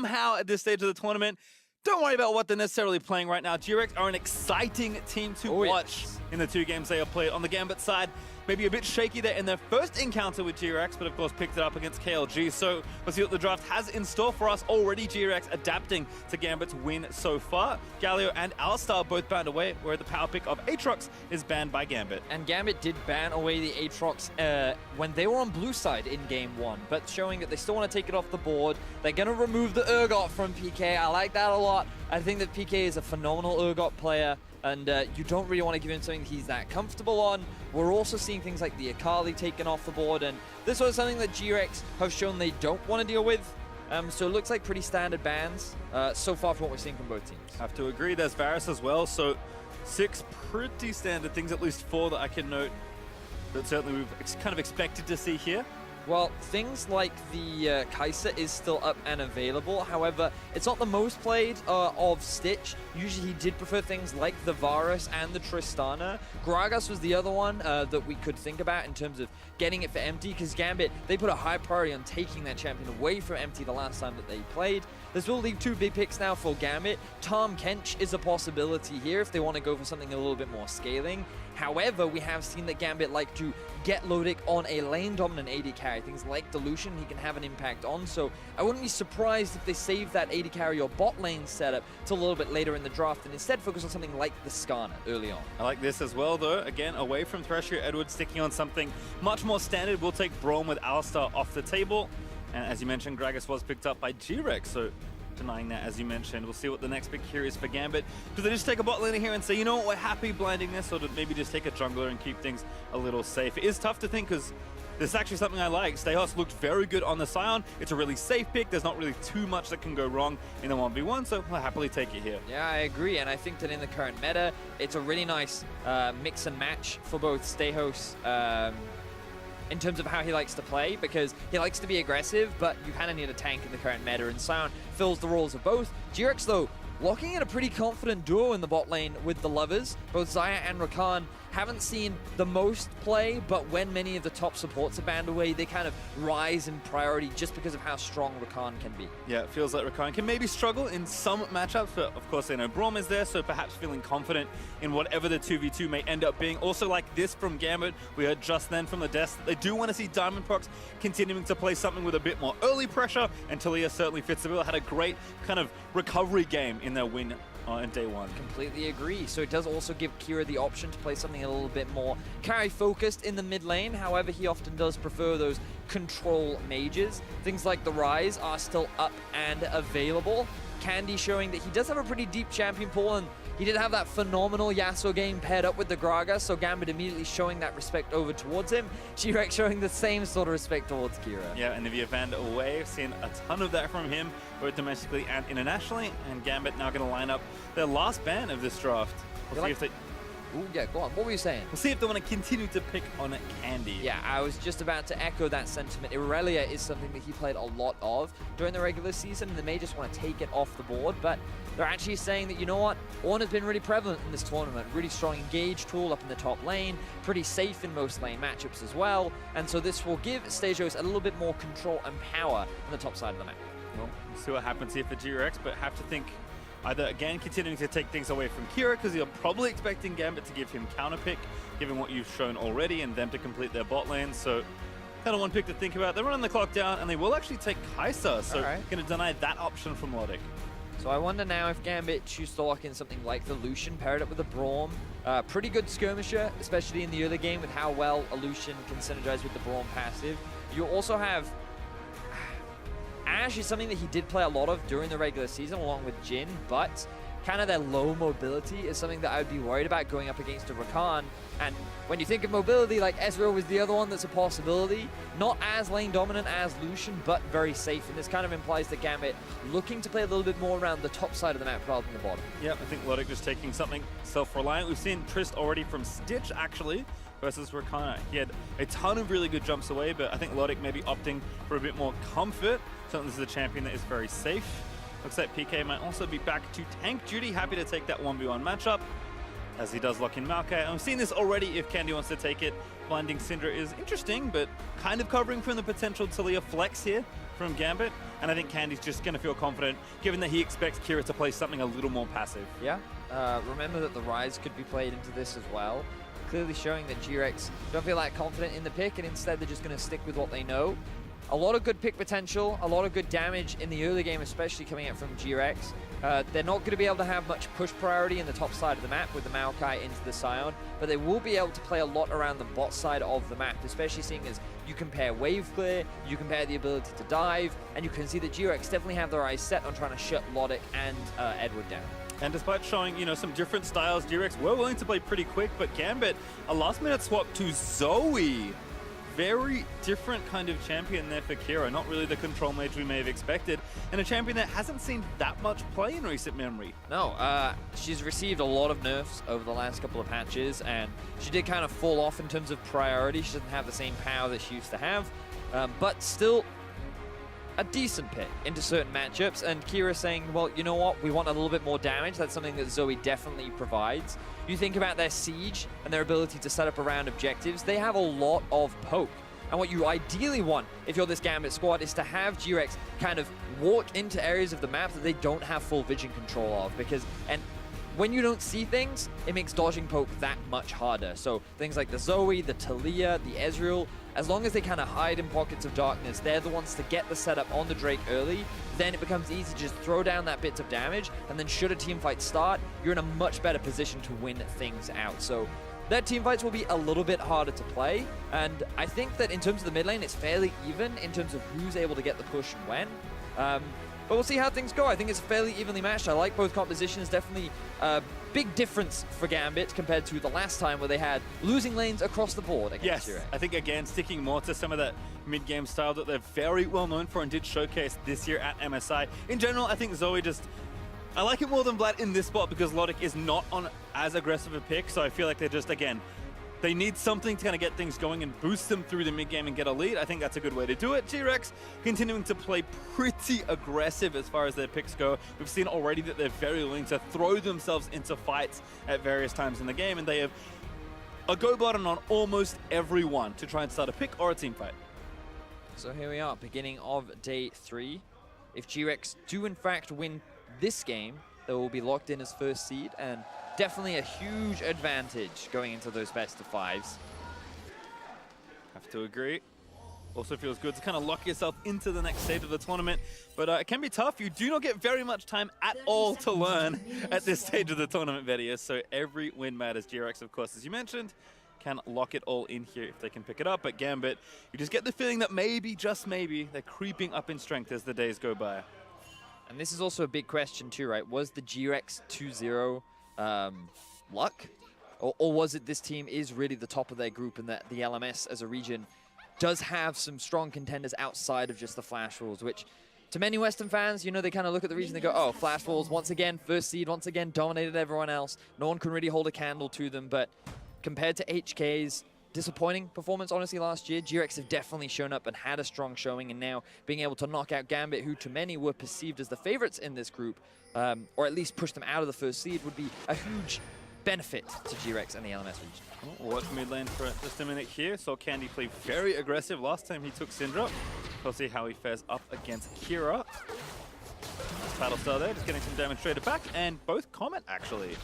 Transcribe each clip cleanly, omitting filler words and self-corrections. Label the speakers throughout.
Speaker 1: somehow at this stage of the tournament. Don't worry about what they're necessarily playing right now. GRX are an exciting team to watch in the 2 games they have played. On the Gambit side, maybe a bit shaky there in their first encounter with GRX, but of course picked it up against KLG. So we'll see what the draft has in store for us. Already GRX adapting to Gambit's win so far. Galio and Alistar both banned away, where the power pick of Aatrox is banned by Gambit.
Speaker 2: And Gambit did ban away the Aatrox when they were on blue side in game 1, but showing that they still want to take it off the board. They're going to remove the Urgot from PK. I like that a lot. I think that PK is a phenomenal Urgot player, and you don't really want to give him something he's that comfortable on. We're also seeing things like the Akali taken off the board, and this was something that GRX have shown they don't want to deal with. So it looks like pretty standard bans so far from what we're seeing from both teams.
Speaker 1: Have to agree, there's Varus as well, so 6 pretty standard things, at least 4 that I can note that certainly we've kind of expected to see here.
Speaker 2: Well, things like the Kai'Sa is still up and available. However, it's not the most played of Stitch. Usually he did prefer things like the Varus and the Tristana. Gragas was the other one that we could think about in terms of getting it for Empty, because Gambit, they put a high priority on taking that champion away from Empty the last time that they played. This will leave 2 big picks now for Gambit. Tahm Kench is a possibility here if they want to go for something a little bit more scaling. However, we have seen that Gambit like to get Lodic on a lane-dominant AD carry. Things like Dilution he can have an impact on, so I wouldn't be surprised if they save that AD carry or bot lane setup till a little bit later in the draft and instead focus on something like the Skarner early on.
Speaker 1: I like this as well, though. Again, away from Thresher, Edward sticking on something much more standard. We'll take Braum with Alistar off the table. And as you mentioned, Gragas was picked up by GRX, so denying that, as you mentioned. We'll see what the next pick here is for Gambit. Do they just take a bot laner here and say, you know what, we're happy blinding this, or do maybe just take a jungler and keep things a little safe? It is tough to think, because this is actually something I like. Stehos looked very good on the Scion. It's a really safe pick. There's not really too much that can go wrong in the 1v1, so we'll happily take it here.
Speaker 2: Yeah, I agree, and I think that in the current meta, it's a really nice mix and match for both Stehos in terms of how he likes to play, because he likes to be aggressive, but you kind of need a tank in the current meta, and Scion fills the roles of both. GRX, though, locking in a pretty confident duo in the bot lane with the Lovers. Both Xayah and Rakan haven't seen the most play, but when many of the top supports are banned away, they kind of rise in priority just because of how strong Rakan can be.
Speaker 1: Yeah, it feels like Rakan can maybe struggle in some matchups, but of course they know Braum is there, so perhaps feeling confident in whatever the 2v2 may end up being. Also like this from Gambit, we heard just then from the desk that they do want to see Diamond Prox continuing to play something with a bit more early pressure, and Talia certainly fits the bill. Had a great kind of recovery game in their win in day 1.
Speaker 2: Completely agree. So it does also give Kira the option to play something a little bit more carry-focused in the mid lane. However, he often does prefer those control mages. Things like the Rise are still up and available. Candy showing that he does have a pretty deep champion pool, and he did have that phenomenal Yasuo game paired up with the Gragas, so Gambit immediately showing that respect over towards him. GRX showing the same sort of respect towards Kira.
Speaker 1: Yeah, and Nivea Van away, I've seen a ton of that from him, both domestically and internationally, and Gambit now going to line up their last ban of this draft. We'll see if they...
Speaker 2: Ooh, yeah, go on. What were you saying?
Speaker 1: We'll see if they want to continue to pick on Candy.
Speaker 2: Yeah, I was just about to echo that sentiment. Irelia is something that he played a lot of during the regular season, and they may just want to take it off the board, but they're actually saying that, you know what, Ornn's been really prevalent in this tournament. Really strong engage tool up in the top lane, pretty safe in most lane matchups as well, and so this will give Stejos a little bit more control and power on the top side of the map.
Speaker 1: Well, we'll see what happens here for GRX, but have to think either, again, continuing to take things away from Kira, because you're probably expecting Gambit to give him counterpick, given what you've shown already, and them to complete their bot lane. So, kind of one pick to think about. They're running the clock down, and they will actually take Kai'Sa, so going to deny that option from Lodic.
Speaker 2: So I wonder now if Gambit choose to lock in something like the Lucian, paired up with a Braum. Pretty good skirmisher, especially in the early game with how well a Lucian can synergize with the Braum passive. You also have Ashe is something that he did play a lot of during the regular season along with Jhin, but kind of their low mobility is something that I would be worried about going up against a Rakan. And when you think of mobility, like Ezreal was the other one that's a possibility. Not as lane dominant as Lucian, but very safe. And this kind of implies that Gambit looking to play a little bit more around the top side of the map rather than the bottom.
Speaker 1: Yeah, I think Lodic just taking something self-reliant. We've seen Trist already from Stitch, actually, versus Rakan. He had a ton of really good jumps away, but I think Lodic maybe opting for a bit more comfort. Certainly this is a champion that is very safe. Looks like PK might also be back to tank duty. Happy to take that 1v1 matchup, as he does lock in Maokai. I've seen this already if Candy wants to take it. Blinding Syndra is interesting, but kind of covering from the potential Talia flex here from Gambit. and I think Candy's just going to feel confident, given that he expects Kira to play something a little more passive.
Speaker 2: Yeah, remember that the Rise could be played into this as well, clearly showing that GRX don't feel that confident in the pick, and instead they're just going to stick with what they know. A lot of good pick potential, a lot of good damage in the early game, especially coming out from GRX. They're not going to be able to have much push priority in the top side of the map with the Maokai into the Scion, but they will be able to play a lot around the bot side of the map, especially seeing as you compare wave clear, you compare the ability to dive, and you can see that GRX definitely have their eyes set on trying to shut Logic and Edward down.
Speaker 1: And despite showing, some different styles, GRX were willing to play pretty quick, but Gambit, a last-minute swap to Zoe. Very different kind of champion there for Kira, not really the control mage we may have expected, and a champion that hasn't seen that much play in recent memory.
Speaker 2: No, she's received a lot of nerfs over the last couple of patches, and she did kind of fall off in terms of priority. She doesn't have the same power that she used to have, but still a decent pick into certain matchups, and Kira saying, well, you know what, we want a little bit more damage. That's something that Zoe definitely provides. You think about their siege and their ability to set up around objectives, they have a lot of poke. And what you ideally want, if you're this Gambit squad, is to have GRX kind of walk into areas of the map that they don't have full vision control of, because, and when you don't see things, it makes dodging poke that much harder. So things like the Zoe, the Talia, the Ezreal, as long as they kind of hide in pockets of darkness, they're the ones to get the setup on the Drake early. Then it becomes easy to just throw down that bits of damage, and then should a team fight start, you're in a much better position to win things out. So their team fights will be a little bit harder to play, and I think that in terms of the mid lane, it's fairly even in terms of who's able to get the push and when. But we'll see how things go. I think it's fairly evenly matched. I like both compositions. Definitely a big difference for Gambit compared to the last time where they had losing lanes across the board against GRX.
Speaker 1: I think, again, sticking more to some of that mid-game style that they're very well known for and did showcase this year at MSI. In general, I think Zoe just... I like it more than Vlad in this spot because Logic is not on as aggressive a pick, so I feel like they're just, again, they need something to kind of get things going and boost them through the mid-game and get a lead. I think that's a good way to do it. GRX continuing to play pretty aggressive as far as their picks go. We've seen already that they're very willing to throw themselves into fights at various times in the game, and they have a go button on almost everyone to try and start a pick or a team fight.
Speaker 2: So here we are, beginning of day 3. If GRX do in fact win this game, they will be locked in as first seed, and definitely a huge advantage going into those best of 5s.
Speaker 1: Have to agree. Also feels good to kind of lock yourself into the next stage of the tournament, but it can be tough. You do not get very much time at all to learn at this stage of the tournament, Vedius, so every win matters. GRX, of course, as you mentioned, can lock it all in here if they can pick it up, but Gambit, you just get the feeling that maybe, just maybe, they're creeping up in strength as the days go by.
Speaker 2: And this is also a big question too, right? Was the GRX 2-0 luck? Or was it this team is really the top of their group and that the LMS as a region does have some strong contenders outside of just the Flash Wolves, which to many Western fans, they kind of look at the region and they go, oh, Flash Wolves, once again, first seed, once again, dominated everyone else. No one can really hold a candle to them, but compared to HK's disappointing performance, honestly, last year, GRX have definitely shown up and had a strong showing, and now being able to knock out Gambit, who to many were perceived as the favorites in this group, or at least push them out of the first seed, would be a huge benefit to GRX and the LMS region.
Speaker 1: We'll watch mid lane for just a minute here. Saw Candy play very aggressive last time he took Syndra. We'll see how he fares up against Kira. Nice battle star there, just getting some damage straight back, and both Comet actually.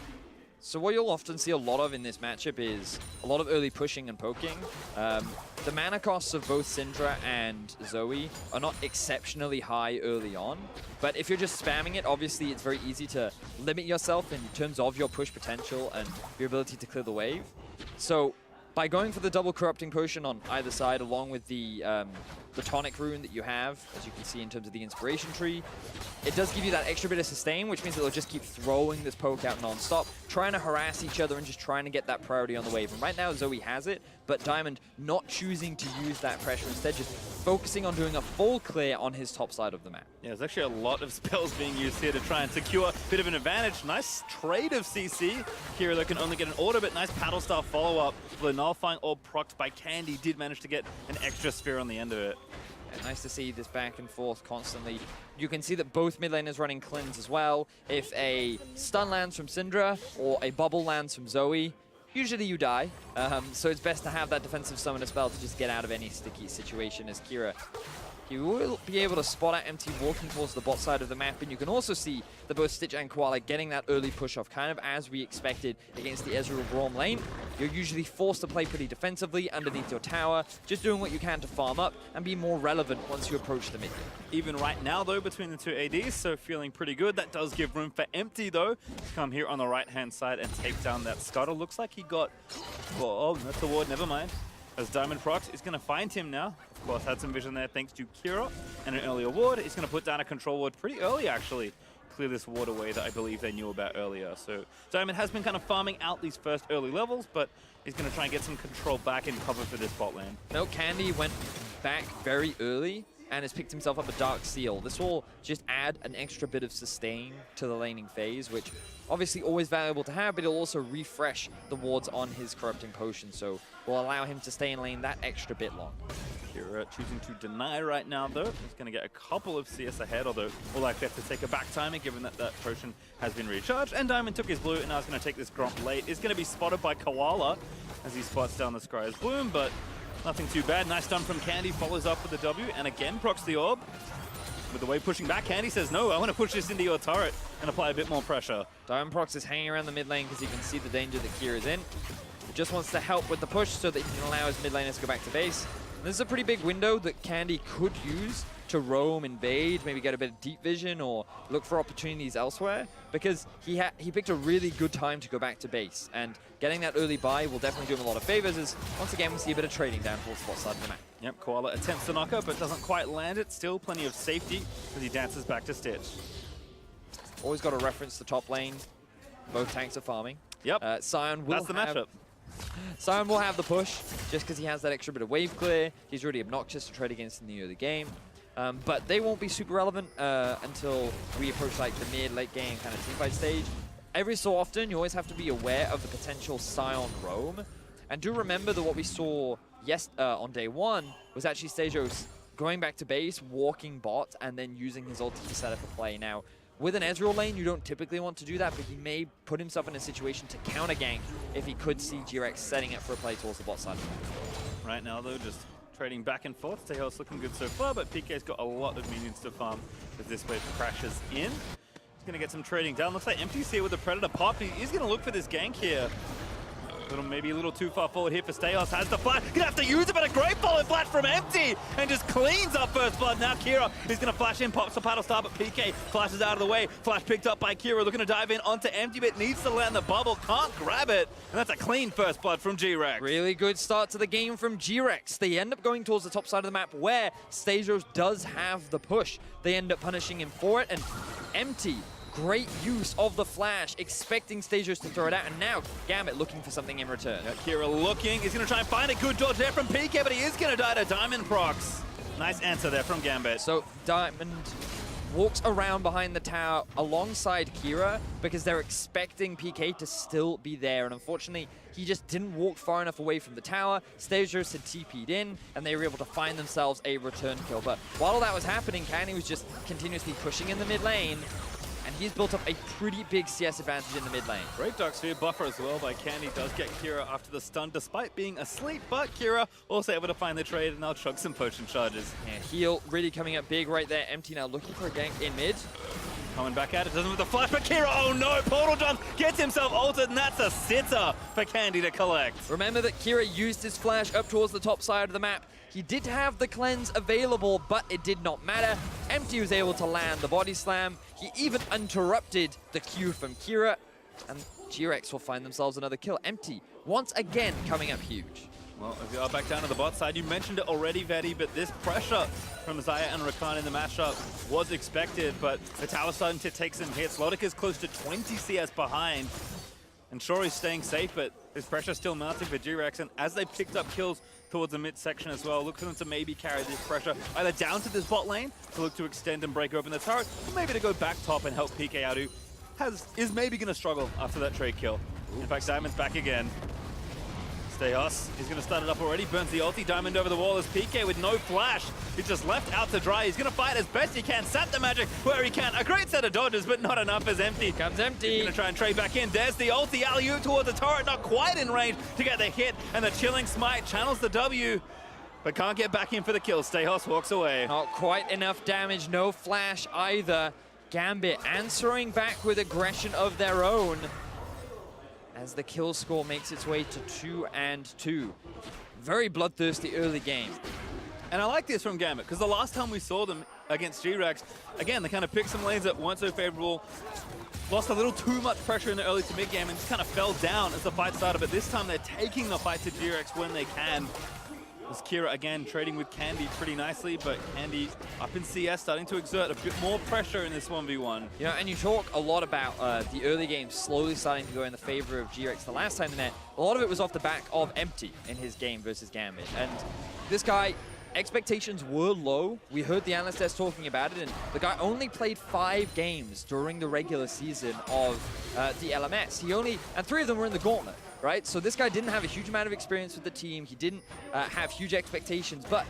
Speaker 2: So what you'll often see a lot of in this matchup is a lot of early pushing and poking. The mana costs of both Syndra and Zoe are not exceptionally high early on, but if you're just spamming it, obviously it's very easy to limit yourself in terms of your push potential and your ability to clear the wave. So by going for the double corrupting potion on either side, along with the tonic rune that you have, as you can see in terms of the inspiration tree, it does give you that extra bit of sustain, which means that they'll just keep throwing this poke out non-stop, trying to harass each other and just trying to get that priority on the wave. And right now, Zoe has it, but Diamond not choosing to use that pressure, instead just focusing on doing a full clear on his top side of the map.
Speaker 1: Yeah, there's actually a lot of spells being used here to try and secure a bit of an advantage. Nice trade of CC. Kira, though, can only get an order, but nice paddle star follow-up. The nullifying orb procced by Candy did manage to get an extra sphere on the end of it.
Speaker 2: Yeah, nice to see this back and forth constantly. You can see that both mid laners running cleanse as well. If a stun lands from Syndra or a bubble lands from Zoe, usually you die. So it's best to have that defensive summoner spell to just get out of any sticky situation, as Kira He will be able to spot out Empty walking towards the bot side of the map, and you can also see that both Stitch and Koala getting that early push off, kind of as we expected against the Ezreal Braum lane. You're usually forced to play pretty defensively underneath your tower, just doing what you can to farm up and be more relevant once you approach the mid game.
Speaker 1: Even right now, though, between the two ADs, so feeling pretty good. That does give room for Empty, though, to come here on the right-hand side and take down that Scuttle. Looks like he got... Oh, that's a ward, never mind. As Diamond Prox is going to find him now. Of course, had some vision there thanks to Kira and an earlier ward. He's going to put down a control ward pretty early, actually. Clear this ward away that I believe they knew about earlier. So Diamond has been kind of farming out these first early levels, but he's going to try and get some control back and cover for this bot lane.
Speaker 2: No, Candy went back very early and has picked himself up a Dark Seal. This will just add an extra bit of sustain to the laning phase, which obviously always valuable to have, but it'll also refresh the wards on his Corrupting Potion, so will allow him to stay in lane that extra bit long.
Speaker 1: Kira choosing to deny right now, though. He's going to get a couple of CS ahead, although will likely have to take a back timing, given that that potion has been recharged. And Diamond took his blue, and now he's going to take this Gromp late. Is going to be spotted by Koala as he spots down the Scry's Bloom, but nothing too bad. Nice stun from Candy, follows up with the W, and again procs the orb. With the way pushing back, Candy says, no, I want to push this into your turret and apply a bit more pressure.
Speaker 2: Diamond Prox is hanging around the mid lane because he can see the danger that Kira's in. He just wants to help with the push so that he can allow his mid laners to go back to base. And this is a pretty big window that Candy could use to roam, invade, maybe get a bit of deep vision or look for opportunities elsewhere, because he picked a really good time to go back to base, and getting that early buy will definitely do him a lot of favors, as once again we see a bit of trading down towards the bot side of the map.
Speaker 1: Yep, Koala attempts to knock her, but doesn't quite land it. Still plenty of safety as he dances back to Stitch.
Speaker 2: Always got to reference the top lane. Both tanks are farming.
Speaker 1: Yep,
Speaker 2: Sion will
Speaker 1: that's the matchup.
Speaker 2: Sion will have the push, just because he has that extra bit of wave clear. He's really obnoxious to trade against in the early game. But they won't be super relevant until we approach like the mid-late game kind of teamfight stage. Every so often, you always have to be aware of the potential Sion roam. And do remember that what we saw on day one was actually Stejos going back to base, walking bot, and then using his ulti to set up a play. Now, with an Ezreal lane, you don't typically want to do that, but he may put himself in a situation to counter gank if he could see GRX setting up for a play towards the bot side.
Speaker 1: Right now, though, just trading back and forth. Tejal's looking good so far, but PK's got a lot of minions to farm as this wave crashes in. He's going to get some trading down. Looks like Empty's here with the Predator pop. He's going to look for this gank here. Maybe a little too far forward here for Stejos. Has the flash. Gonna have to use it, but a great follow flash from Empty and just cleans up first blood. Now Kira is gonna flash in, pops the paddle star, but PK flashes out of the way. Flash picked up by Kira, looking to dive in onto Empty, but needs to land the bubble. Can't grab it, and that's a clean first blood from GRX.
Speaker 2: Really good start to the game from GRX. They end up going towards the top side of the map where Stejos does have the push. They end up punishing him for it, and Empty, great use of the flash, expecting Stejos to throw it out, and now Gambit looking for something in return.
Speaker 1: Yeah, Kira looking, he's going to try and find a good dodge there from PK, but he is going to die to Diamond Prox. Nice answer there from Gambit.
Speaker 2: So Diamond walks around behind the tower alongside Kira because they're expecting PK to still be there, and unfortunately he just didn't walk far enough away from the tower. Stejos had TP'd in, and they were able to find themselves a return kill. But while all that was happening, Candy was just continuously pushing in the mid lane, and he's built up a pretty big CS advantage in the mid lane.
Speaker 1: Great Dark Sphere buffer as well by Candy. Does get Kira after the stun despite being asleep, but Kira also able to find the trade and now chug some potion charges.
Speaker 2: Yeah, heal really coming up big right there. Empty now looking for a gank in mid.
Speaker 1: Coming back at it, doesn't with the flash, but Kira, oh no, portal jump, gets himself ulted, and that's a sitter for Candy to collect.
Speaker 2: Remember that Kira used his flash up towards the top side of the map. He did have the cleanse available, but it did not matter. Empty was able to land the body slam. He even interrupted the Q from Kira, and GRX will find themselves another kill. Empty, once again, coming up huge.
Speaker 1: Well, if you are back down to the bot side, you mentioned it already, Vetty, but this pressure from Zaya and Rakan in the matchup was expected, but the tower's starting to take some hits. Lodika's close to 20 CS behind, and sure, he's staying safe, but his pressure still mounting for GRX, and as they picked up kills towards the midsection as well, look for them to maybe carry this pressure either down to this bot lane to look to extend and break open the turret, or maybe to go back top and help PK out, who is maybe going to struggle after that trade kill. In fact, Diamond's back again. Stejos is going to start it up already, burns the ulti, Diamond over the wall as PK with no flash. He's just left out to dry. He's going to fight as best he can, sap the magic where he can. A great set of dodges, but not enough as Empty.
Speaker 2: Comes Empty.
Speaker 1: He's going to try and trade back in. There's the ulti, alley-oop towards the turret, not quite in range to get the hit, and the chilling smite channels the W. but can't get back in for the kill. Stayhouse walks away.
Speaker 2: Not quite enough damage, no flash either. Gambit answering back with aggression of their own as the kill score makes its way to 2-2. Very bloodthirsty early game.
Speaker 1: And I like this from Gambit, because the last time we saw them against GRX, again, they kind of picked some lanes that weren't so favorable, lost a little too much pressure in the early to mid game, and just kind of fell down as the fight started. But this time they're taking the fight to GRX when they can. As Kira, again, trading with Candy pretty nicely, but Candy up in CS starting to exert a bit more pressure in this 1v1.
Speaker 2: You know, and you talk a lot about the early game slowly starting to go in the favor of GRX the last time they met. A lot of it was off the back of Empty in his game versus Gambit. And this guy, expectations were low. We heard the analyst desk talking about it, and the guy only played 5 games during the regular season of the LMS. And 3 of them were in the Gauntlet, right? So this guy didn't have a huge amount of experience with the team. He didn't have huge expectations, but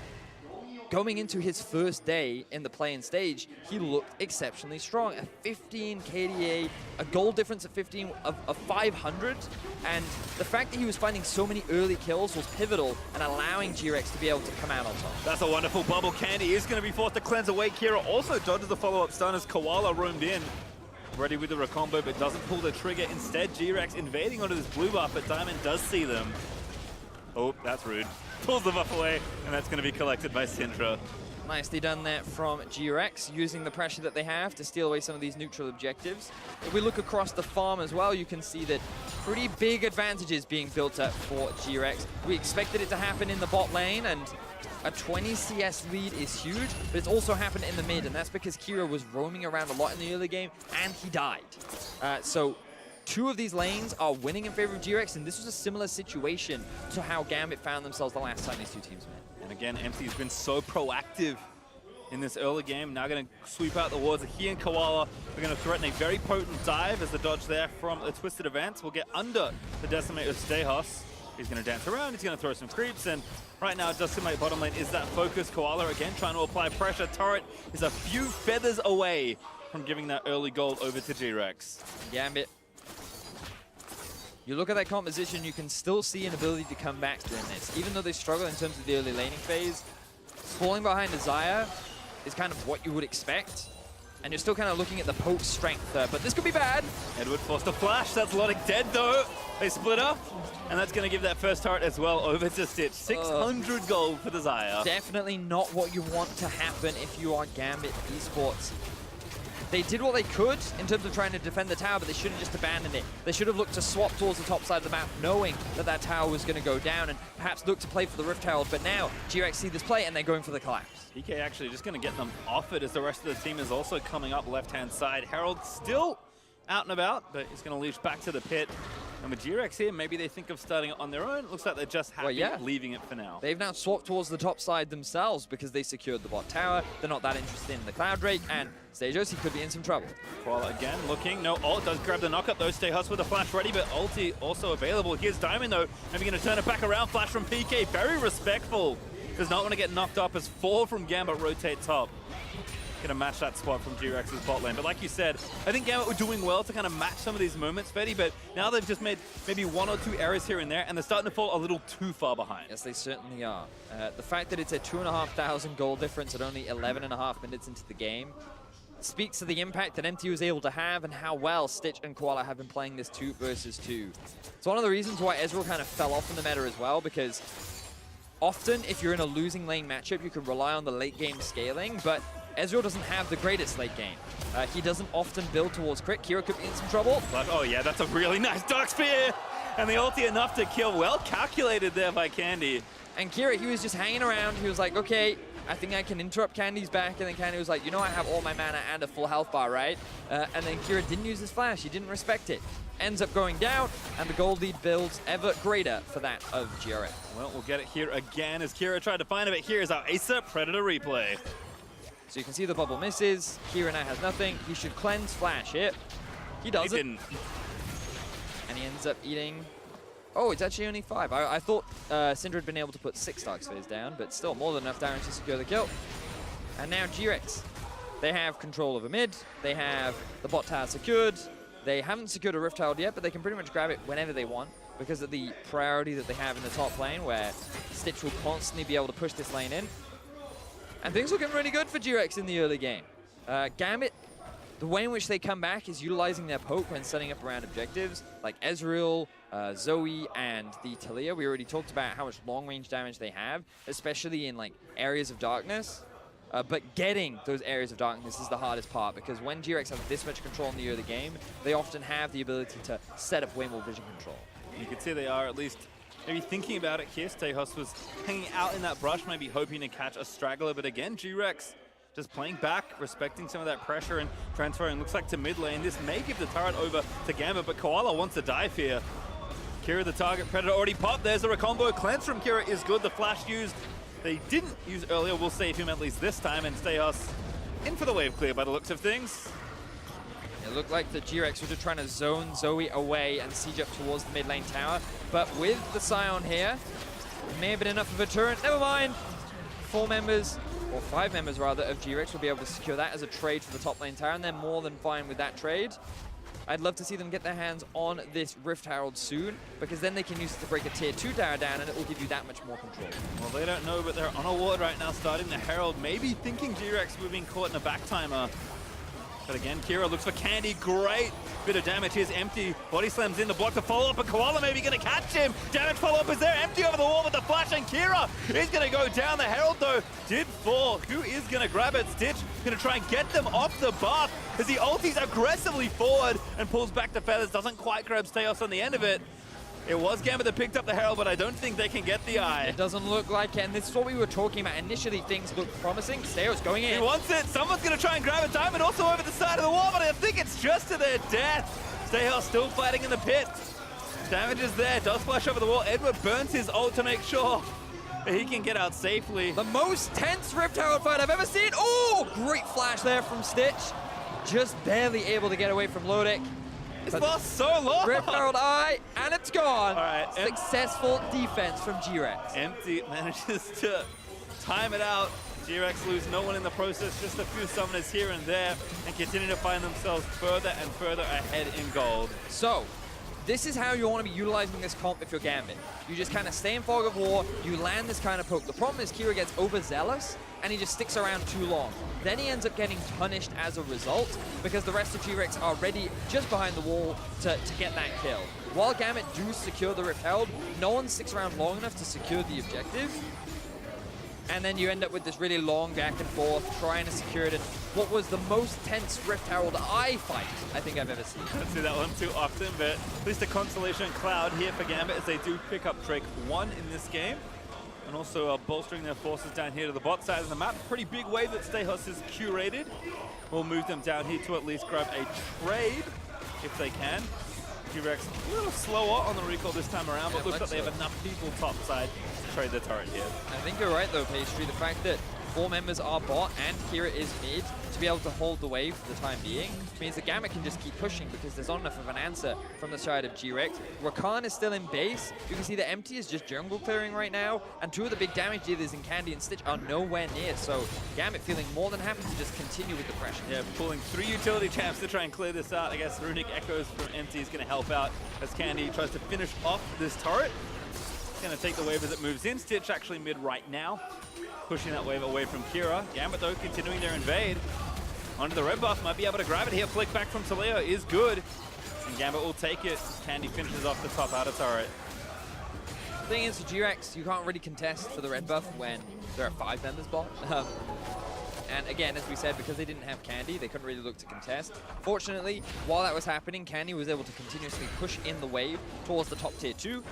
Speaker 2: going into his first day in the play-in stage, he looked exceptionally strong. A 15 KDA, a goal difference of 15 of 500, and the fact that he was finding so many early kills was pivotal and allowing GRX to be able to come out on top.
Speaker 1: That's a wonderful bubble. Candy is going to be forced to cleanse away. Kira also dodges the follow-up stun as Koala roamed in. Ready with the recombo, but doesn't pull the trigger. Instead, GRX invading onto this blue buff, but Diamond does see them. Oh, that's rude. Pulls the buff away, and that's going to be collected by Syndra.
Speaker 2: Nicely done there from GRX, using the pressure that they have to steal away some of these neutral objectives. If we look across the farm as well, you can see that pretty big advantages being built up for GRX. We expected it to happen in the bot lane, and a 20 CS lead is huge, but it's also happened in the mid, and that's because Kira was roaming around a lot in the early game, and he died. So 2 of these lanes are winning in favor of GRX, and this was a similar situation to how Gambit found themselves the last time these 2 teams met.
Speaker 1: And again, Empty's been so proactive in this early game. Now going to sweep out the wards. He and Koala are going to threaten a very potent dive as the dodge there from the Twisted Events will get under the Decimate of Stayhouse. He's going to dance around, he's going to throw some creeps, and right now Decimate bottom lane is that focus. Koala again trying to apply pressure. Turret is a few feathers away from giving that early gold over to GRX.
Speaker 2: Gambit. You look at that composition, you can still see an ability to come back during this. Even though they struggle in terms of the early laning phase, falling behind Desire is kind of what you would expect. And you're still kind of looking at the poke strength, but this could be bad.
Speaker 1: Edward forced a flash. That's Logic dead though. They split up, and that's going to give that first turret as well over to Stitch. 600 gold for Desire.
Speaker 2: Definitely not what you want to happen if you are Gambit Esports. They did what they could in terms of trying to defend the tower, but they should have just abandoned it. They should have looked to swap towards the top side of the map, knowing that that tower was going to go down, and perhaps look to play for the Rift Herald. But now, GRX see this play, and they're going for the collapse.
Speaker 1: DK actually just going to get them off it as the rest of the team is also coming up left-hand side. Herald still out and about, but he's going to leash back to the pit. And with GRX here, maybe they think of starting it on their own. It looks like they're just happy leaving it for now.
Speaker 2: They've now swapped towards the top side themselves because they secured the bot tower. They're not that interested in the Cloud Drake, and Stejos, he could be in some trouble.
Speaker 1: Koala again looking. No ult, does grab the knockup though. Stay Hus with a flash ready, but ulti also available. Here's Diamond though. Maybe going to turn it back around. Flash from PK, very respectful. Does not want to get knocked up as 4 from Gambit rotate top. Going to match that spot from GRX's bot lane. But like you said, I think Gambit were doing well to kind of match some of these moments, Fetty, but now they've just made maybe 1 or 2 errors here and there, and they're starting to fall a little too far behind.
Speaker 2: Yes, they certainly are. The fact that it's a 2,500 goal difference at only 11.5 minutes into the game speaks to the impact that Empty was able to have and how well Stitch and Koala have been playing this 2 versus 2. It's one of the reasons why Ezreal kind of fell off in the meta as well, because often if you're in a losing lane matchup, you can rely on the late game scaling, but Ezreal doesn't have the greatest late game. He doesn't often build towards crit. Kira could be in some trouble.
Speaker 1: But, oh yeah, that's a really nice Dark Spear! And the ulti enough to kill. Well calculated there by Candy.
Speaker 2: And Kira, he was just hanging around. He was like, okay, I think I can interrupt Candy's back. And then Candy was like, you know I have all my mana and a full health bar, right? And then Kira didn't use his flash. He didn't respect it. Ends up going down, and the gold lead builds ever greater for that of GRX.
Speaker 1: Well, we'll get it here again as Kira tried to find it, but here's our Acer Predator replay.
Speaker 2: So you can see the bubble misses. Kira now has nothing. He should cleanse flash it. He doesn't.
Speaker 1: He didn't.
Speaker 2: And he ends up eating... Oh, it's actually only 5. I thought Syndra had been able to put 6 Dark Spheres down, but still more than enough damage to secure the kill. And now GRX. They have control over mid. They have the bot tower secured. They haven't secured a Rift Herald yet, but they can pretty much grab it whenever they want. because of the priority that they have in the top lane, where Stitch will constantly be able to push this lane in. And things are looking really good for GRX in the early game. Gambit, the way in which they come back is utilizing their poke when setting up around objectives, like Ezreal, Zoe, and the Talia. We already talked about how much long-range damage they have, especially in like areas of darkness. But getting those areas of darkness is the hardest part, because when GRX have this much control in the early game, they often have the ability to set up way more vision control.
Speaker 1: You can see they are at least maybe thinking about it here. Stejos was hanging out in that brush, maybe hoping to catch a straggler, but again, GRX just playing back, respecting some of that pressure and transferring. Looks like to mid lane. This may give the turret over to Gambit, but Koala wants to dive here. Kira, the target predator, already popped. There's a combo. Cleanse from Kira is good. The flash used. They didn't use earlier. We'll save him at least this time, and Stejos in for the wave clear by the looks of things.
Speaker 2: It looked like the GRX were just trying to zone Zoe away and siege up towards the mid lane tower. But with the Scion here, it may have been enough of a turret. Never mind. 4 members, or 5 members rather, of GRX will be able to secure that as a trade for the top lane tower, and they're more than fine with that trade. I'd love to see them get their hands on this Rift Herald soon, because then they can use it to break a tier 2 tower down, and it will give you that much more control.
Speaker 1: Well, they don't know, but they're on a ward right now, starting the Herald, maybe thinking GRX were being caught in a back timer. But again, Kira looks for Candy. Great bit of damage. Here's Empty. Body slams in the block to follow up, but Koala maybe going to catch him. Damage follow-up is there. Empty over the wall with the flash, and Kira is going to go down. The Herald, though, did fall. Who is going to grab it? Stitch going to try and get them off the buff as he ulties aggressively forward and pulls back the feathers. Doesn't quite grab Stejos on the end of it. It was Gambit that picked up the Herald, but I don't think they can get the eye.
Speaker 2: It doesn't look like it, and this is what we were talking about. Initially, things looked promising. Stejos going in.
Speaker 1: He wants it. Someone's going to try and grab it. Diamond also over the side of the wall, but I think it's just to their death. Stejos still fighting in the pit. Damage is there. Does flash over the wall. Edward burns his ult to make sure he can get out safely.
Speaker 2: The most tense Rift Herald fight I've ever seen. Oh, great flash there from Stitch. Just barely able to get away from Lodic.
Speaker 1: It's lost so long.
Speaker 2: Rift Herald Eye, and it's gone.
Speaker 1: All right.
Speaker 2: Successful defense from GRX.
Speaker 1: Empty manages to time it out. GRX lose no one in the process, just a few summoners here and there, and continue to find themselves further and further ahead in gold.
Speaker 2: So, this is how you want to be utilizing this comp if you're Gambit. You just kind of stay in fog of war, you land this kind of poke. The problem is Kira gets overzealous, and he just sticks around too long. Then he ends up getting punished as a result, because the rest of GRX are ready just behind the wall to get that kill. While Gambit do secure the Rift Herald, no one sticks around long enough to secure the objective. And then you end up with this really long back and forth, trying to secure it in what was the most tense Rift Herald Eye fight I think I've ever seen.
Speaker 1: I don't see that one too often, but at least a consolation cloud here for Gambit as they do pick up Drake 1 in this game. And also bolstering their forces down here to the bot side of the map. Pretty big wave that Stejos has curated. We'll move them down here to at least grab a trade if they can. GRX a little slower on the recall this time around, but looks like they have enough people topside to trade the turret here.
Speaker 2: I think you're right though, Pastry. The fact that 4 members are bot and Kira is mid to be able to hold the wave for the time being means that Gambit can just keep pushing because there's not enough of an answer from the side of GRX. Rakan is still in base. You can see the Empty is just jungle clearing right now, and 2 of the big damage dealers in Candy and Stitch are nowhere near, so Gambit feeling more than happy to just continue with the pressure.
Speaker 1: Yeah, pulling 3 utility champs to try and clear this out. I guess Runic Echoes from Empty is going to help out as Candy tries to finish off this turret. Going to take the wave as it moves in. Stitch actually mid right now, pushing that wave away from Kira. Gambit, though, continuing their invade. Onto the red buff, might be able to grab it here. Flick back from Talia is good. And Gambit will take it. Candy finishes off the top outer turret.
Speaker 2: The thing is, for GRX, you can't really contest for the red buff when there are 5 members bot. And again, as we said, because they didn't have Candy, they couldn't really look to contest. Fortunately, while that was happening, Candy was able to continuously push in the wave towards the top tier 2.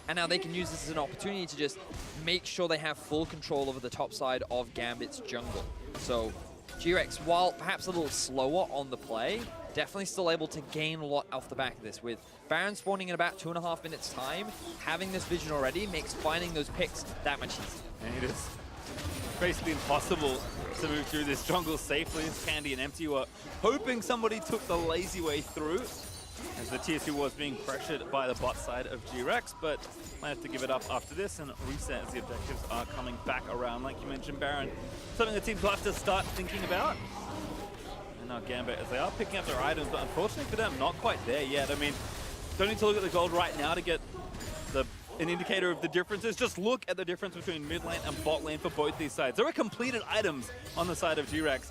Speaker 2: And now they can use this as an opportunity to just make sure they have full control over the top side of Gambit's jungle. So GRX, while perhaps a little slower on the play, definitely still able to gain a lot off the back of this. With Baron spawning in about 2.5 minutes time, having this vision already makes finding those picks that much easier.
Speaker 1: And it is basically impossible to move through this jungle safely. Candy and Empty were hoping somebody took the lazy way through, as the tier 2 was being pressured by the bot side of GRX, but might have to give it up after this and reset as the objectives are coming back around. Like you mentioned, Baron, something the teams will have to start thinking about. And now Gambit, as they are picking up their items, but unfortunately for them, not quite there yet. I mean, don't need to look at the gold right now to get an indicator of the differences. Just look at the difference between mid lane and bot lane for both these sides. There are completed items on the side of GRX,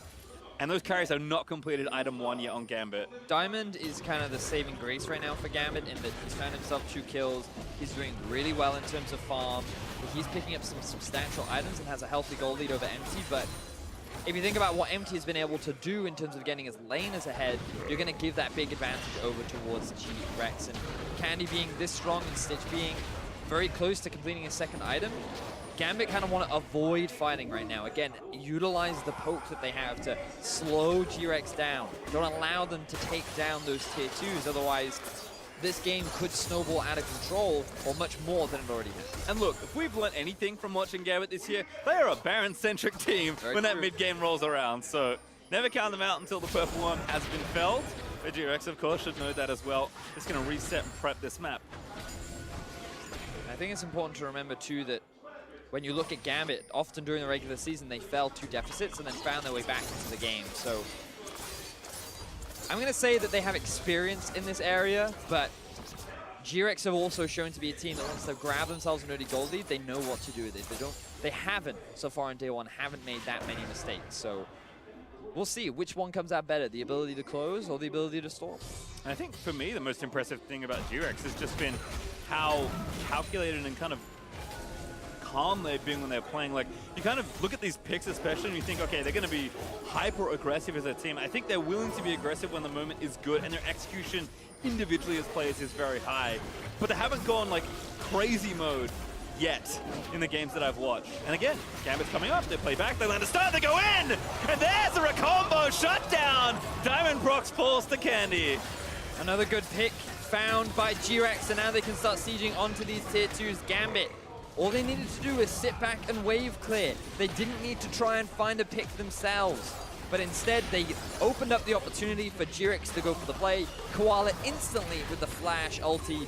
Speaker 1: and those carries are not completed item 1 yet on Gambit.
Speaker 2: Diamond is kind of the saving grace right now for Gambit in that he's found himself 2 kills. He's doing really well in terms of farm. He's picking up some substantial items and has a healthy goal lead over Empty, but if you think about what Empty has been able to do in terms of getting his laners ahead, you're going to give that big advantage over towards GRX. And Candy being this strong and Stitch being very close to completing his second item, Gambit kind of want to avoid fighting right now. Again, utilize the poke that they have to slow GRX down. Don't allow them to take down those tier 2s, otherwise this game could snowball out of control, or much more than it already has.
Speaker 1: And look, if we've learned anything from watching Gambit this year, they are a Baron-centric team when that mid-game rolls around. So never count them out until the purple one has been felled. But GRX, of course, should know that as well. It's going to reset and prep this map.
Speaker 2: I think it's important to remember, too, that when you look at Gambit, often during the regular season, they fell 2 deficits and then found their way back into the game. So I'm going to say that they have experience in this area, but GRX have also shown to be a team that once they've grabbed themselves an early gold lead, they know what to do with it. They haven't, so far in day 1, haven't made that many mistakes. So we'll see which one comes out better, the ability to close or the ability to stall.
Speaker 1: And I think for me, the most impressive thing about GRX has just been how calculated and kind of calm they've been when they're playing. Like, you kind of look at these picks especially and you think, okay, they're going to be hyper aggressive as a team. I think they're willing to be aggressive when the moment is good, and their execution individually as players is very high. But they haven't gone like crazy mode yet in the games that I've watched. And again, Gambit's coming up, they play back, they land a stun, they go in! And there's a combo shutdown! Diamond Prox falls to Candy.
Speaker 2: Another good pick found by GRX, and now they can start sieging onto these tier 2s. Gambit, all they needed to do was sit back and wave clear. They didn't need to try and find a pick themselves, but instead they opened up the opportunity for GRX to go for the play. Koala instantly with the flash ulti,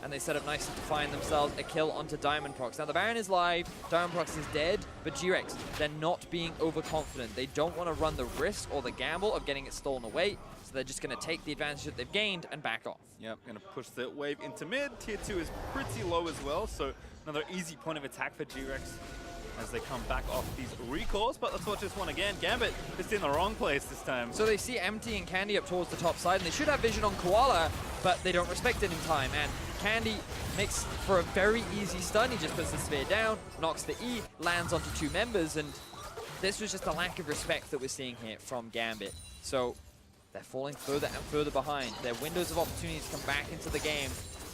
Speaker 2: and they set up nicely to find themselves a kill onto Diamond Prox. Now the Baron is live, Diamond Prox is dead, but GRX, they're not being overconfident. They don't want to run the risk or the gamble of getting it stolen away, so they're just going to take the advantage that they've gained and back off.
Speaker 1: Yep, going to push the wave into mid. Tier 2 is pretty low as well, so another easy point of attack for GRX as they come back off these recalls. But let's watch this one again. Gambit is in the wrong place this time.
Speaker 2: So they see Empty and Candy up towards the top side, and they should have vision on Koala, but they don't respect it in time. And Candy makes for a very easy stun. He just puts the spear down, knocks the E, lands onto 2 members, and this was just a lack of respect that we're seeing here from Gambit. So they're falling further and further behind. Their windows of opportunity to come back into the game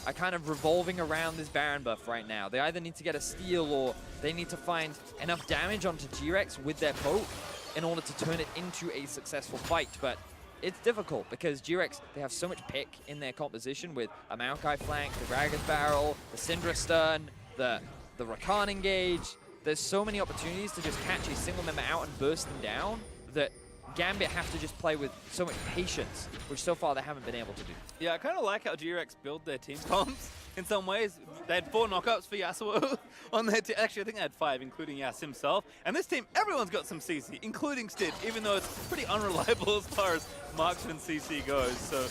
Speaker 2: are kind of revolving around this Baron buff right now. They either need to get a steal or they need to find enough damage onto GRX with their poke in order to turn it into a successful fight. But it's difficult because GRX, they have so much pick in their composition with a Maokai flank, the Dragon's Barrel, the Syndra stun, the Rakan engage. There's so many opportunities to just catch a single member out and burst them down that Gambit have to just play with so much patience, which so far they haven't been able to do.
Speaker 1: Yeah, I kind of like how GRX build their team comps in some ways. They had 4 knockups for Yasuo on their team. Actually, I think they had 5, including Yas himself. And this team, everyone's got some CC, including Stitch, even though it's pretty unreliable as far as marksman CC goes. So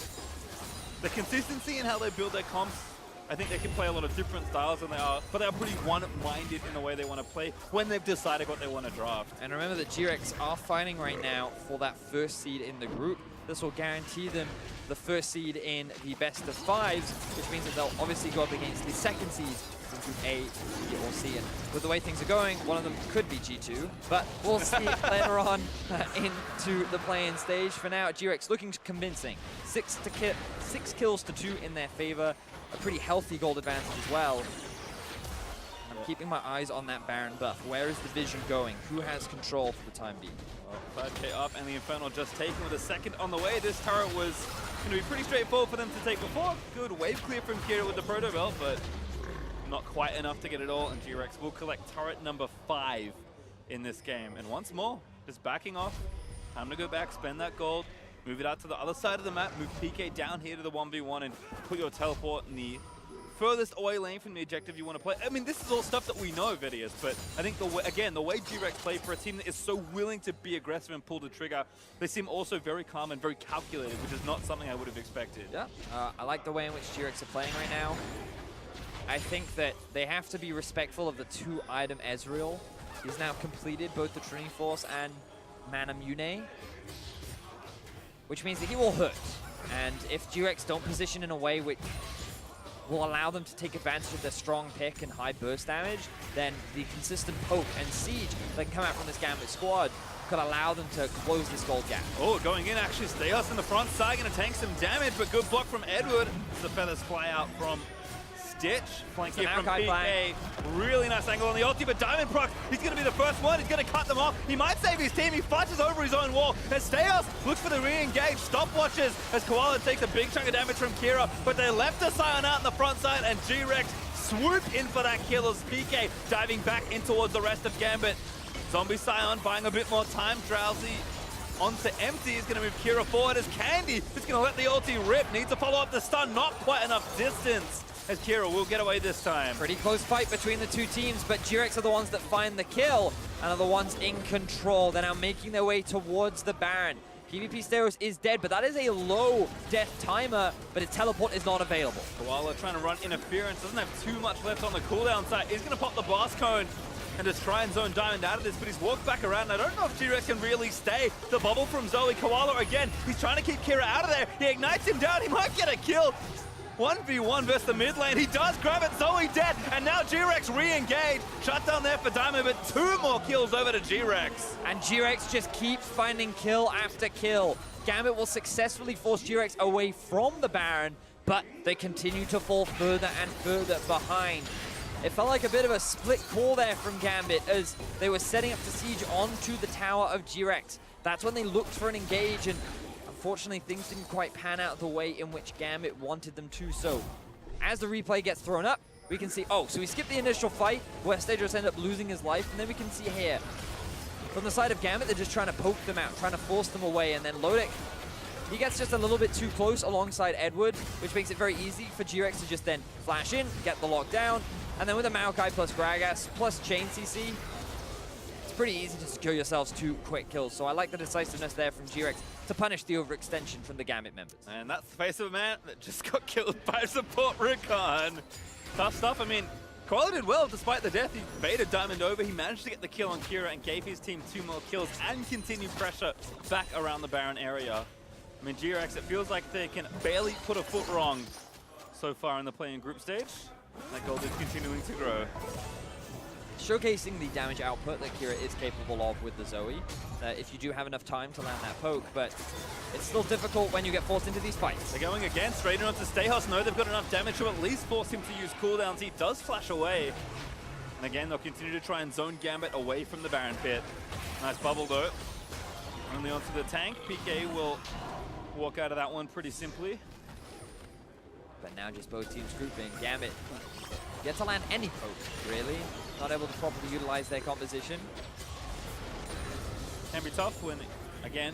Speaker 1: the consistency in how they build their comps, I think they can play a lot of different styles than they are, but they are pretty one-minded in the way they want to play when they've decided what they want to draft.
Speaker 2: And remember that GRX are fighting right now for that first seed in the group. This will guarantee them the first seed in the best of 5s, which means that they'll obviously go up against the second seeds from Group A, B, or C. And with the way things are going, one of them could be G2, but we'll see later on into the play-in stage. For now, GRX looking convincing. 6 kills to 2 in their favor. A pretty healthy gold advantage as well. I'm keeping my eyes on that Baron buff. Where is the vision going? Who has control for the time being?
Speaker 1: Well, 5k up and the Infernal just taken with a second on the way. This turret was going to be pretty straightforward for them to take before. Good wave clear from Kira with the Proto Belt, but not quite enough to get it all. And GRX will collect turret number 5 in this game. And once more, just backing off. Time to go back, spend that gold. Move it out to the other side of the map, move PK down here to the 1v1 and put your teleport in the furthest away lane from the objective you want to play. I mean, this is all stuff that we know, Vidius, but I think, the way GRX play for a team that is so willing to be aggressive and pull the trigger, they seem also very calm and very calculated, which is not something I would have expected.
Speaker 2: Yeah, I like the way in which GRX are playing right now. I think that they have to be respectful of the 2-item Ezreal. He's now completed both the Trinity Force and Mana Mune, which means that he will hurt. And if GRX don't position in a way which will allow them to take advantage of their strong pick and high burst damage, then the consistent poke and siege that can come out from this Gambit squad could allow them to close this gold gap.
Speaker 1: Oh, going in actually, Stayos in the front side, going to tank some damage, but good block from Edward. The feathers fly out from Stitch, flank here from PK. Really nice angle on the ulti, but Diamond procs, he's going to be the first one. He's going to cut them off. He might save his team. He flashes over his own wall. As Stayos looks for the re-engage, stopwatches as Koala takes a big chunk of damage from Kira, but they left the Scion out in the front side, and GRX swoop in for that kill as PK diving back in towards the rest of Gambit. Zombie Scion buying a bit more time. Drowsy onto empty is going to move Kira forward as Candy is going to let the ulti rip. Needs to follow up the stun. Not quite enough distance as Kira will get away this time.
Speaker 2: Pretty close fight between the two teams, but GRX are the ones that find the kill and are the ones in control. They're now making their way towards the Baron. PvP Steros is dead, but that is a low death timer, but his teleport is not available.
Speaker 1: Koala trying to run interference, doesn't have too much left on the cooldown side. He's going to pop the blast cone and just try and zone Diamond out of this, but he's walked back around. I don't know if GRX can really stay. The bubble from Zoe. Koala again, he's trying to keep Kira out of there. He ignites him down, he might get a kill. 1v1 versus the mid lane. He does grab it, Zoe dead, and now GRX re-engaged. Shut down there for Diamond, but 2 more kills over to GRX.
Speaker 2: And GRX just keeps finding kill after kill. Gambit will successfully force GRX away from the Baron, but they continue to fall further and further behind. It felt like a bit of a split call there from Gambit as they were setting up to siege onto the tower of GRX. That's when they looked for an engage, and unfortunately, things didn't quite pan out the way in which Gambit wanted them to. So, as the replay gets thrown up, we can see, so we skipped the initial fight where Stagos ended up losing his life, and then we can see here, from the side of Gambit, they're just trying to poke them out, trying to force them away, and then Lodek, he gets just a little bit too close alongside Edward, which makes it very easy for GRX to just then flash in, get the lockdown, and then with a Maokai plus Gragas plus Chain CC, it's pretty easy to secure yourselves 2 quick kills. So I like the decisiveness there from GRX to punish the overextension from the Gambit members.
Speaker 1: And that's the face of a man that just got killed by support Rakan. Tough stuff. I mean, Koala did well despite the death. He baited Diamond over. He managed to get the kill on Kira and gave his team 2 more kills and continued pressure back around the Baron area. I mean, GRX, it feels like they can barely put a foot wrong so far in the play-in group stage. That gold is continuing to grow.
Speaker 2: Showcasing the damage output that Kira is capable of with the Zoe, if you do have enough time to land that poke, but it's still difficult when you get forced into these fights.
Speaker 1: They're going again, straight in onto Stayos. No, they've got enough damage to at least force him to use cooldowns. He does flash away. And again, they'll continue to try and zone Gambit away from the Baron pit. Nice bubble though. Only onto the tank. PK will walk out of that one pretty simply.
Speaker 2: But now just both teams grouping. Gambit yet to land any poke, really. Not able to properly utilize their composition.
Speaker 1: Can be tough when, again,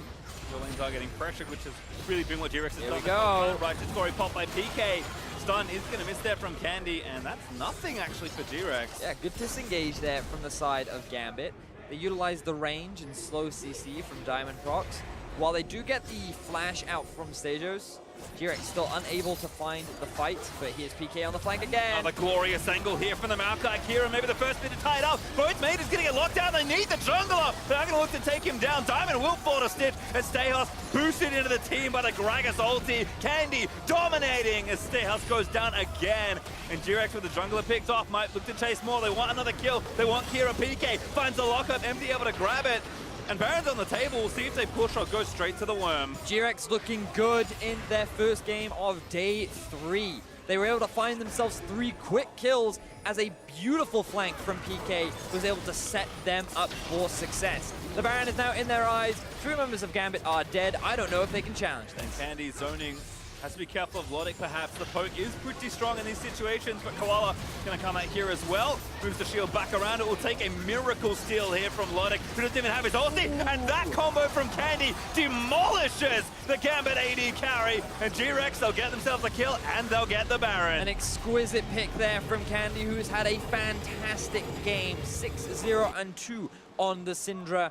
Speaker 1: your lanes are getting pressured, which has really been what GRX has done.
Speaker 2: Here we go.
Speaker 1: Right to Story pop by PK. Stun is going to miss there from Candy, and that's nothing actually for GRX.
Speaker 2: Yeah, good disengage there from the side of Gambit. They utilize the range and slow CC from Diamond Procs. While they do get the flash out from Stagos, GRX still unable to find the fight, but here's PK on the flank again.
Speaker 1: Another glorious angle here from the Maokai Kira. Maybe the first bit to tie it up. Both mates is going to get locked down. They need the jungler. They're going to look to take him down. Diamond will fall to Stitch as Stayos boosted into the team by the Gragas ulti. Candy dominating as Stayos goes down again. And GRX with the jungler picked off might look to chase more. They want another kill. They want Kira. PK finds the lockup. Empty able to grab it. And Baron's on the table. We'll see if they push or go straight to the worm.
Speaker 2: GRX looking good in their first game of day 3. They were able to find themselves 3 quick kills as a beautiful flank from PK was able to set them up for success. The Baron is now in their eyes. 3 members of Gambit are dead. I don't know if they can challenge this.
Speaker 1: And Candy zoning Has to be careful of Lodic, perhaps. The poke is pretty strong in these situations, but Koala going to come out here as well. Moves the shield back around. It will take a miracle steal here from Lodic, who doesn't even have his ulti, and that combo from Candy demolishes the Gambit AD carry, and GRX, they'll get themselves a kill, and they'll get the Baron.
Speaker 2: An exquisite pick there from Candy, who's had a fantastic game. 6-0-2 on the Syndra.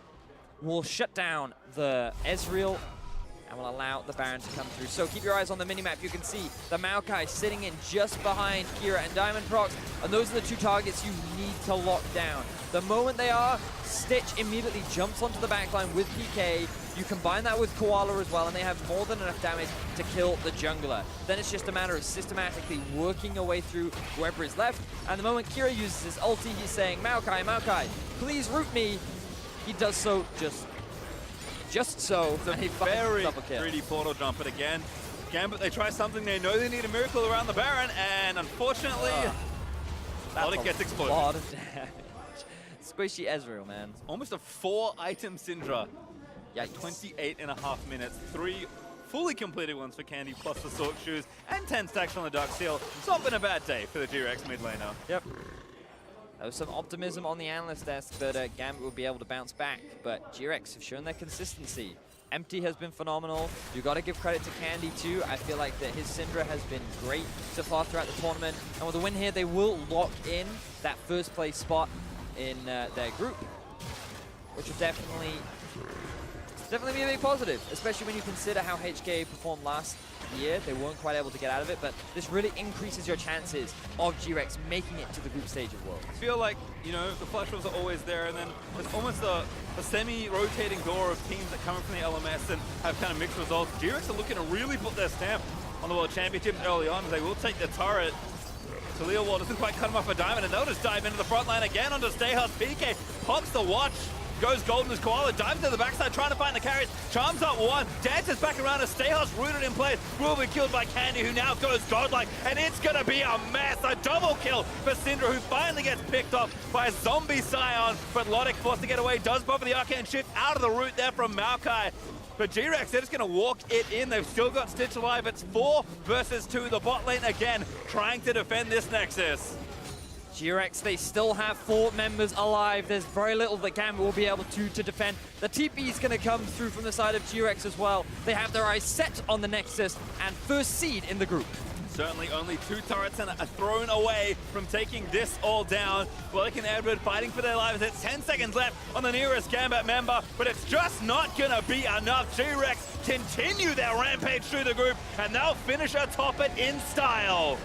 Speaker 2: Will shut down the Ezreal and will allow the Baron to come through. So keep your eyes on the minimap. You can see the Maokai sitting in just behind Kira and Diamond Prox, and those are the two targets you need to lock down. The moment they are, Stitch immediately jumps onto the backline with PK. You combine that with Koala as well, and they have more than enough damage to kill the jungler. Then it's just a matter of systematically working your way through whoever is left, and the moment Kira uses his ulti, he's saying, Maokai, Maokai, please root me. He does so just so, and he
Speaker 1: very
Speaker 2: double kill.
Speaker 1: greedy portal jump, but again, Gambit, they try something, they know they need a miracle around the Baron, and unfortunately, Lodic gets exploded.
Speaker 2: A lot of damage. Squishy Ezreal, man.
Speaker 1: Almost a 4-item Syndra.
Speaker 2: Yikes.
Speaker 1: 28.5 minutes, 3 fully completed ones for Candy, plus the Sork Shoes, and 10 stacks on the Dark Seal. It's not been a bad day for the GRX mid laner.
Speaker 2: Yep. There was some optimism on the analyst desk that Gambit would be able to bounce back, but GRX have shown their consistency. Empty has been phenomenal. You got to give credit to Candy too. I feel like that his Syndra has been great so far throughout the tournament, and with a win here, they will lock in that first place spot in their group, which will definitely be a big positive, especially when you consider how HK performed last year. They weren't quite able to get out of it, but this really increases your chances of GRX making it to the group stage of Worlds.
Speaker 1: I feel like, you know, the flash wolves are always there, and then there's almost a semi-rotating door of teams that come in from the LMS and have kind of mixed results. GRX are looking to really put their stamp on the World Championships early on, as they will take the turret. So Leo Wall doesn't quite cut him off a diamond, and they'll just dive into the front line again onto Stayhouse. PK pops the watch. Goes golden as Koala dives to the backside trying to find the carries. Charms up one, dances back around as Stayhouse rooted in place. Will be killed by Candy, who now goes godlike, and it's gonna be a mess. A double kill for Syndra, who finally gets picked up by a zombie Scion, but Lodic forced to get away, does pop for the arcane shift out of the root there from Maokai. But GRX, they're just gonna walk it in. They've still got Stitch alive. It's 4 versus 2. The bot lane again trying to defend this Nexus.
Speaker 2: GRX, they still have 4 members alive. There's very little that Gambit will be able to defend. The TP is going to come through from the side of GRX as well. They have their eyes set on the Nexus and first seed in the group.
Speaker 1: Certainly only 2 turrets and a throne away from taking this all down. Blake and Edward fighting for their lives. It's 10 seconds left on the nearest Gambit member, but it's just not going to be enough. GRX continue their rampage through the group, and they'll finish atop it in style.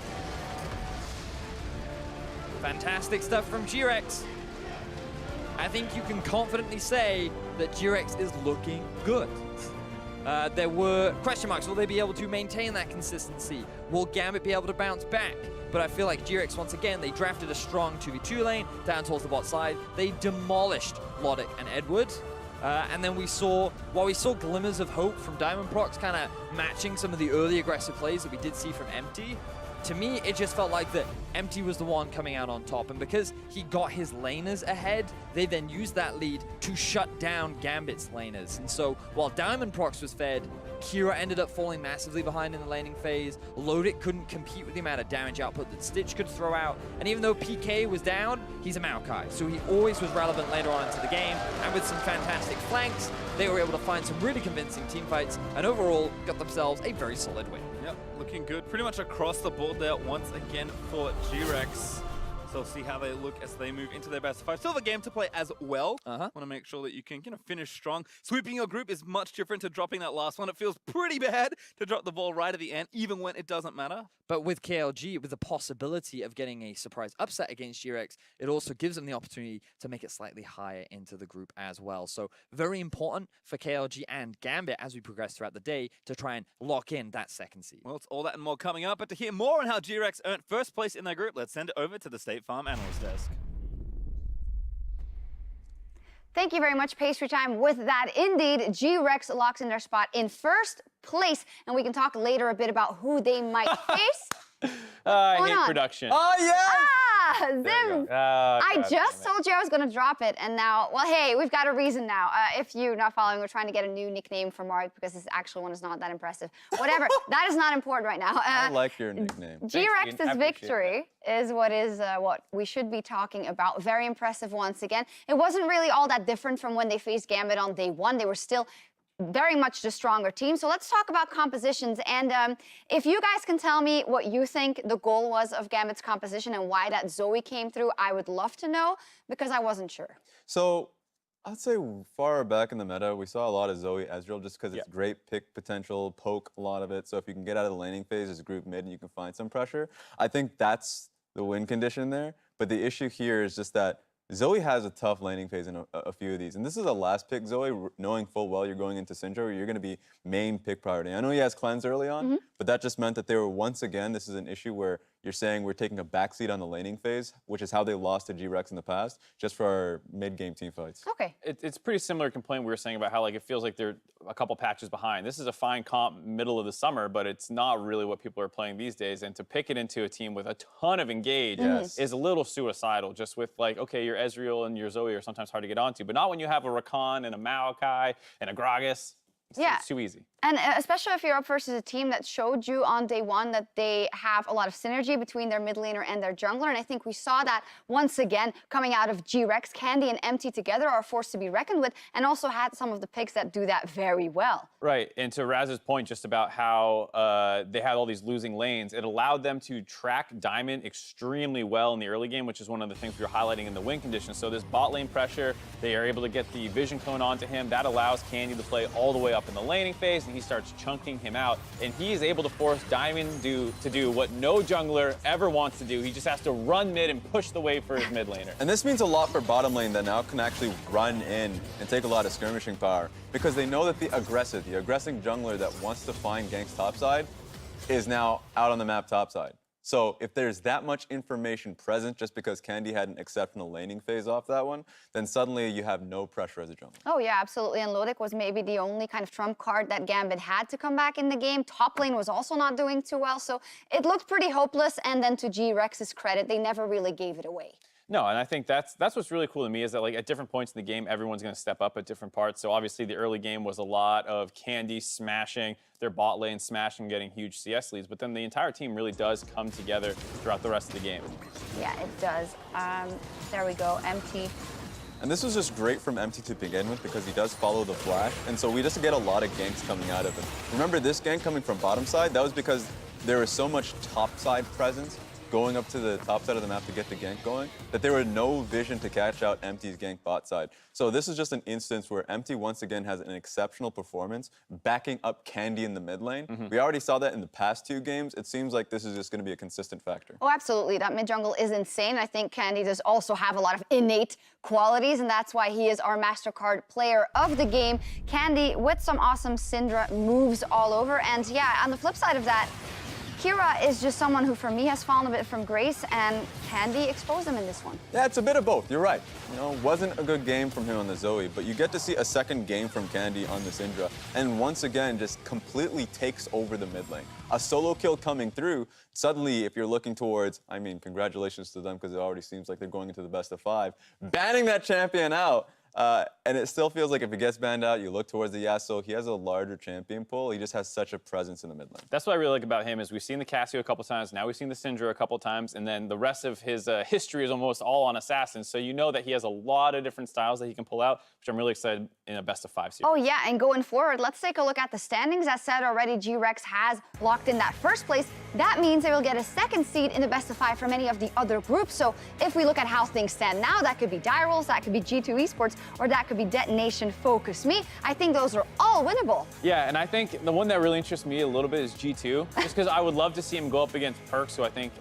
Speaker 2: Fantastic stuff from GRX. I think you can confidently say that GRX is looking good. There were question marks. Will they be able to maintain that consistency? Will Gambit be able to bounce back? But I feel like GRX, once again, they drafted a strong 2v2 lane down towards the bot side. They demolished Lodic and Edward. And then we saw glimmers of hope from Diamond Prox, kind of matching some of the early aggressive plays that we did see from Empty. To me, it just felt like that Empty was the one coming out on top, and because he got his laners ahead, they then used that lead to shut down Gambit's laners. And so while Diamond Prox was fed, Kira ended up falling massively behind in the laning phase. Lodic couldn't compete with the amount of damage output that Stitch could throw out. And even though PK was down, he's a Maokai, so he always was relevant later on into the game. And with some fantastic flanks, they were able to find some really convincing team fights, and overall got themselves a very solid win.
Speaker 1: Yep, looking good pretty much across the board there once again for GRX. So we'll see how they look as they move into their best of 5. Still have a game to play as well. Want to make sure that you can finish strong. Sweeping your group is much different to dropping that last one. It feels pretty bad to drop the ball right at the end, even when it doesn't matter.
Speaker 2: But with KLG, with the possibility of getting a surprise upset against GRX, it also gives them the opportunity to make it slightly higher into the group as well. So very important for KLG and Gambit as we progress throughout the day to try and lock in that second seed.
Speaker 1: Well, it's all that and more coming up. But to hear more on how GRX earned first place in their group, let's send it over to the State Farm Analyst Desk.
Speaker 3: Thank you very much, Pastry Time. With that, indeed, GRX locks in their spot in first place, and we can talk later a bit about who they might face.
Speaker 4: I hate production.
Speaker 3: Oh, yeah! Zim, I just told you I was going to drop it, and now, well, hey, we've got a reason now. If you're not following, we're trying to get a new nickname for Mark because his actual one is not that impressive. Whatever, that is not important right now.
Speaker 4: I like your nickname.
Speaker 3: GRX's victory is what we should be talking about. Very impressive once again. It wasn't really all that different from when they faced Gambit on day one. They were still very much the stronger team. So let's talk about compositions. And if you guys can tell me what you think the goal was of Gambit's composition and why that Zoe came through, I would love to know because I wasn't sure.
Speaker 4: So I'd say far back in the meta, we saw a lot of Zoe Ezreal just because it's great pick potential, poke a lot of it. So if you can get out of the laning phase as group mid and you can find some pressure, I think that's the win condition there. But the issue here is just that Zoe has a tough laning phase in a few of these. And this is a last pick Zoe, knowing full well you're going into Syndra, where you're going to be main pick priority. I know he has cleanse early on, but that just meant that they were once again, this is an issue where you're saying we're taking a backseat on the laning phase, which is how they lost to GRX in the past, just for our mid-game team fights.
Speaker 3: Okay.
Speaker 5: It's pretty similar complaint we were saying about how like it feels like they're a couple patches behind. This is a fine comp middle of the summer, but it's not really what people are playing these days. And to pick it into a team with a ton of engage is a little suicidal, just with like, okay, your Ezreal and your Zoe are sometimes hard to get onto, but not when you have a Rakan and a Maokai and a Gragas. It's too easy.
Speaker 3: And especially if you're up versus a team that showed you on day one that they have a lot of synergy between their mid laner and their jungler. And I think we saw that once again coming out of GRX. Candy and Empty together are forced to be reckoned with, and also had some of the picks that do that very well.
Speaker 5: Right, and to Raz's point just about how they had all these losing lanes, it allowed them to track Diamond extremely well in the early game, which is one of the things we were highlighting in the win conditions. So this bot lane pressure, they are able to get the vision cone onto him. That allows Candy to play all the way up in the laning phase, and he starts chunking him out. And he is able to force Diamond to do what no jungler ever wants to do. He just has to run mid and push the wave for his mid laner.
Speaker 4: And this means a lot for bottom lane that now can actually run in and take a lot of skirmishing power, because they know that the aggressive jungler that wants to find ganks topside is now out on the map topside. So if there's that much information present just because Candy had an exceptional laning phase off that one, then suddenly you have no pressure as a jungler.
Speaker 3: Oh yeah, absolutely. And Lodic was maybe the only kind of trump card that Gambit had to come back in the game. Top lane was also not doing too well, so it looked pretty hopeless. And then to GRX's credit, they never really gave it away.
Speaker 5: No, and I think that's what's really cool to me is that like at different points in the game, everyone's going to step up at different parts. So obviously the early game was a lot of Candy smashing their bot lane, smashing, getting huge CS leads. But then the entire team really does come together throughout the rest of the game.
Speaker 3: Yeah, it does. There we go, Empty.
Speaker 4: And this was just great from Empty to begin with because he does follow the flash. And so we just get a lot of ganks coming out of him. Remember this gank coming from bottom side? That was because there was so much top side presence going up to the top side of the map to get the gank going, that there were no vision to catch out Empty's gank bot side. So this is just an instance where Empty once again has an exceptional performance, backing up Candy in the mid lane. We already saw that in the past 2 games. It seems like this is just going to be a consistent factor.
Speaker 3: Oh, absolutely. That mid jungle is insane. I think Candy does also have a lot of innate qualities, and that's why he is our MasterCard player of the game. Candy with some awesome Syndra moves all over. And yeah, on the flip side of that, Kira is just someone who, for me, has fallen a bit from grace, and Candy exposed him in this one.
Speaker 4: Yeah, it's a bit of both. You're right. You know, wasn't a good game from him on the Zoe, but you get to see a second game from Candy on the Syndra, and once again, just completely takes over the mid lane. A solo kill coming through. Suddenly, if you're looking towards, I mean, congratulations to them because it already seems like they're going into the best of 5, banning that champion out. And it still feels like if he gets banned out, you look towards the Yasuo. He has a larger champion pool. He just has such a presence in the mid lane.
Speaker 5: That's what I really like about him is we've seen the Cassio a couple times. Now we've seen the Syndra a couple times. And then the rest of his history is almost all on Assassins. So you know that he has a lot of different styles that he can pull out, which I'm really excited in a best of 5 series.
Speaker 3: Oh, yeah. And going forward, let's take a look at the standings. As said already, GRX has locked in that first place. That means they will get a second seed in the best of 5 from any of the other groups. So if we look at how things stand now, that could be Dirals, that could be G2 Esports, or that could be Detonation Focus Me. I think those are all winnable.
Speaker 5: Yeah, and I think the one that really interests me a little bit is G2, just because I would love to see him go up against Perks, who I think,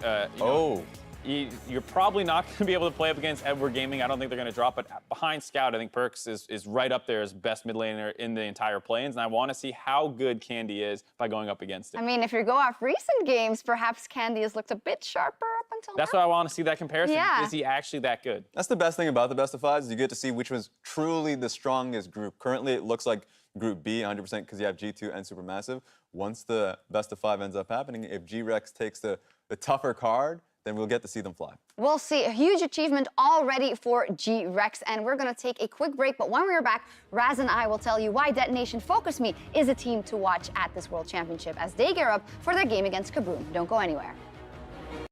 Speaker 5: you're probably not going to be able to play up against Edward Gaming. I don't think they're going to drop, but behind Scout, I think Perks is right up there as best mid laner in the entire plains, and I want to see how good Candy is by going up against it.
Speaker 3: I mean, if you go off recent games, perhaps Candy has looked a bit sharper up until
Speaker 5: That's
Speaker 3: now.
Speaker 5: what I want to see, that comparison.
Speaker 3: Yeah.
Speaker 5: Is he actually that good?
Speaker 4: That's the best thing about the best of 5s. You get to see which was truly the strongest group. Currently, it looks like Group B 100% because you have G2 and Supermassive. Once the best of 5 ends up happening, if GRX takes the tougher card, then we'll get to see them fly.
Speaker 3: We'll see. A huge achievement already for GRX, and we're going to take a quick break. But when we're back, Raz and I will tell you why Detonation Focus Me is a team to watch at this World Championship as they gear up for their game against Kaboom. Don't go anywhere.